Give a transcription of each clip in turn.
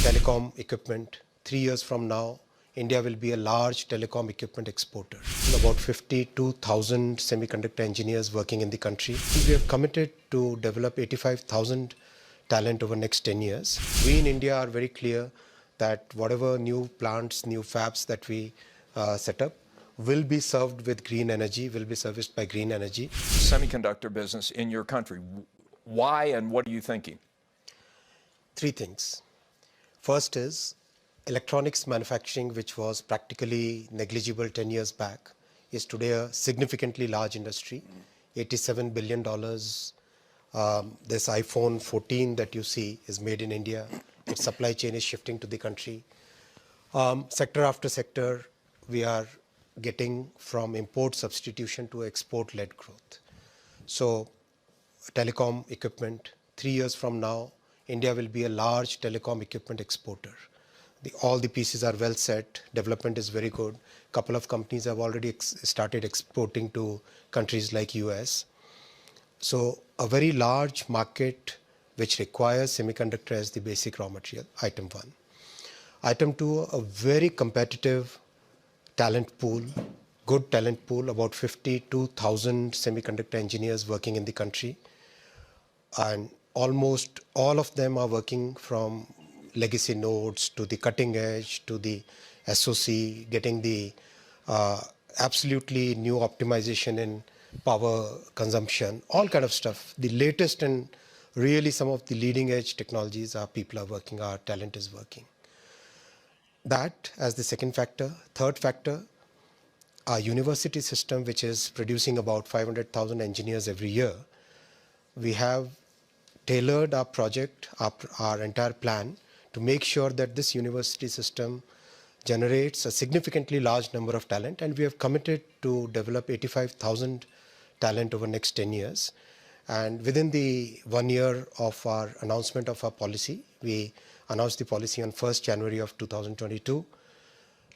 telecom equipment. 3 years from now, India will be a large telecom equipment exporter. About 52,000 semiconductor engineers working in the country. We have committed to develop 85,000 talent over the next 10 years. We in India are very clear that whatever new plants, new fabs that we set up will be served with green energy, will be serviced by green energy. Semiconductor business in your country. Why and what are you thinking? Three things. First is electronics manufacturing, which was practically negligible 10 years back, is today a significantly large industry. $87 billion. This iPhone 14 that you see is made in India. Its supply chain is shifting to the country. Sector after sector, we are getting from import substitution to export-led growth. So telecom equipment, 3 years from now, India will be a large telecom equipment exporter. All the pieces are well set. Development is very good. A couple of companies have already started exporting to countries like US. So a very large market which requires semiconductor as the basic raw material, item one. Item two, a very competitive talent pool, good talent pool, about 52,000 semiconductor engineers working in the country. And almost all of them are working from legacy nodes to the cutting edge to the SoC, getting the absolutely new optimization in power consumption, all kind of stuff. The latest and really some of the leading edge technologies our people are working, our talent is working. That as the second factor. Third factor, our university system, which is producing about 500,000 engineers every year. We have tailored our project, our entire plan to make sure that this university system generates a significantly large number of talent, and we have committed to develop 85,000 talent over the next 10 years. And within the 1 year of our announcement of our policy, we announced the policy on 1st January of 2022.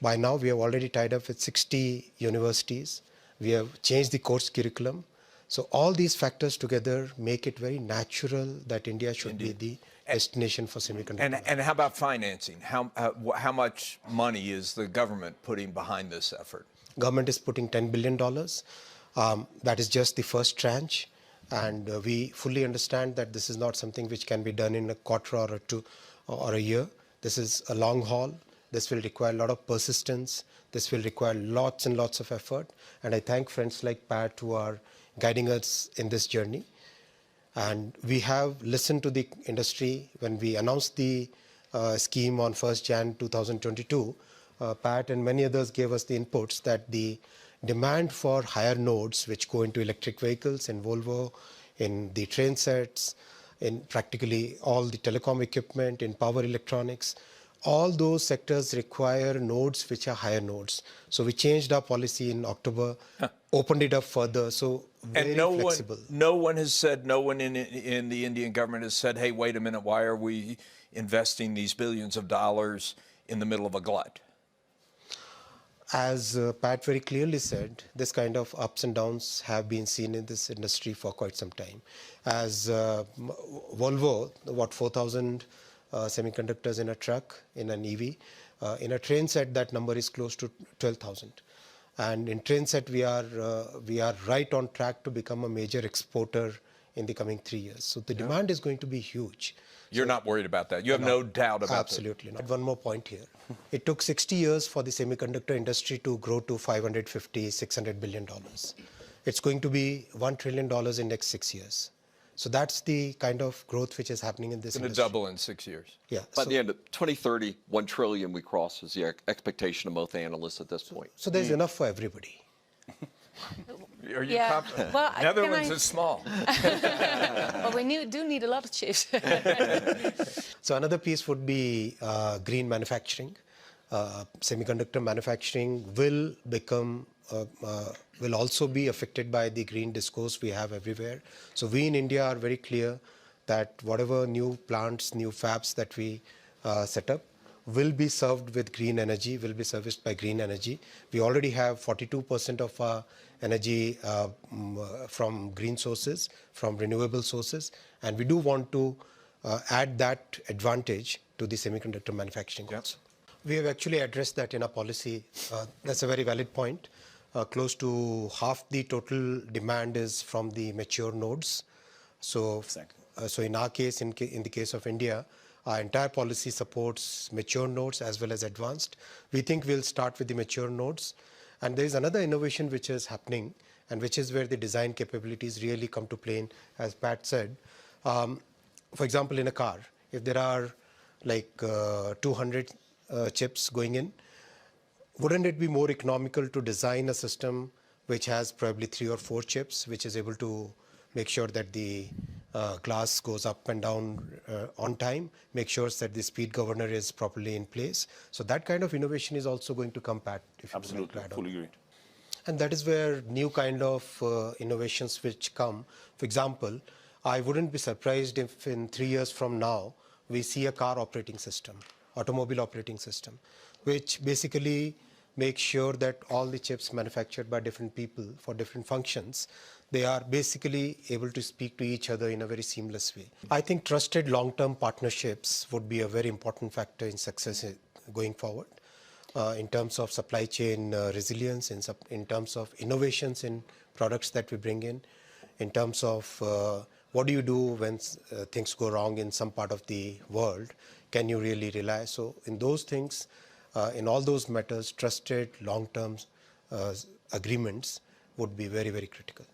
By now, we have already tied up with 60 universities. We have changed the course curriculum. So all these factors together make it very natural that India should be the destination for semiconductor. And how about financing? How much money is the government putting behind this effort? Government is putting $10 billion. That is just the first tranche. And we fully understand that this is not something which can be done in a quarter or two or a year. This is a long haul. This will require a lot of persistence. This will require lots and lots of effort. And I thank friends like Pat who are guiding us in this journey. And we have listened to the industry. When we announced the scheme on 1st Jan 2022, Pat and many others gave us the inputs that the demand for higher nodes, which go into electric vehicles in Volvo, in the train sets, in practically all the telecom equipment, in power electronics, all those sectors require nodes which are higher nodes. So we changed our policy in October, opened it up further. So very flexible. No one has said, no one in the Indian government has said, hey, wait a minute, why are we investing these billions of dollars in the middle of a glut? As Pat very clearly said, this kind of ups and downs have been seen in this industry for quite some time. As Volvo, 4,000 semiconductors in a truck, in an EV. In a train set, that number is close to 12,000. And in train set, we are right on track to become a major exporter in the coming 3 years. So the demand is going to be huge. You're not worried about that. You have no doubt about that. Absolutely not. One more point here. It took 60 years for the semiconductor industry to grow to $550, $600 billion. It's going to be $1 trillion in next 6 years. So that's the kind of growth which is happening in this industry. It's going to double in 6 years. Yeah. By the end of 2030, 1 trillion we cross is the expectation of most analysts at this point. So there's enough for everybody. Are you confident? Well, Netherlands is small. Well, we do need a lot of chips. So another piece would be green manufacturing. Semiconductor manufacturing will become will also be affected by the green discourse we have everywhere. So we in India are very clear that whatever new plants, new fabs that we set up will be served with green energy, will be serviced by green energy. We already have 42% of our energy from green sources, from renewable sources, and we do want to add that advantage to to the semiconductor manufacturing also. We have actually addressed that in our policy. That's a very valid point. Close to half the total demand is from the mature nodes. So, so in our case, in the case of India, our entire policy supports mature nodes as well as advanced. We think we'll start with the mature nodes. And there is another innovation which is happening, and which is where the design capabilities really come to play, as Pat said. For example, in a car, if there are like 200 chips going in, wouldn't it be more economical to design a system which has probably 3 or 4 chips, which is able to make sure that the glass goes up and down on time, make sure that the speed governor is properly in place? So that kind of innovation is also going to come, Pat. If Absolutely, fully agreed. And that is where new kind of innovations which come. For example, I wouldn't be surprised if in 3 years from now, we see a car operating system, automobile operating system, which basically makes sure that all the chips manufactured by different people for different functions, they are basically able to speak to each other in a very seamless way. I think trusted long-term partnerships would be a very important factor in success going forward. In terms of supply chain resilience, in terms of innovations in products that we bring in terms of what do you do when things go wrong in some part of the world, can you really rely? So in those things, in all those matters, trusted long-term agreements would be very, very critical.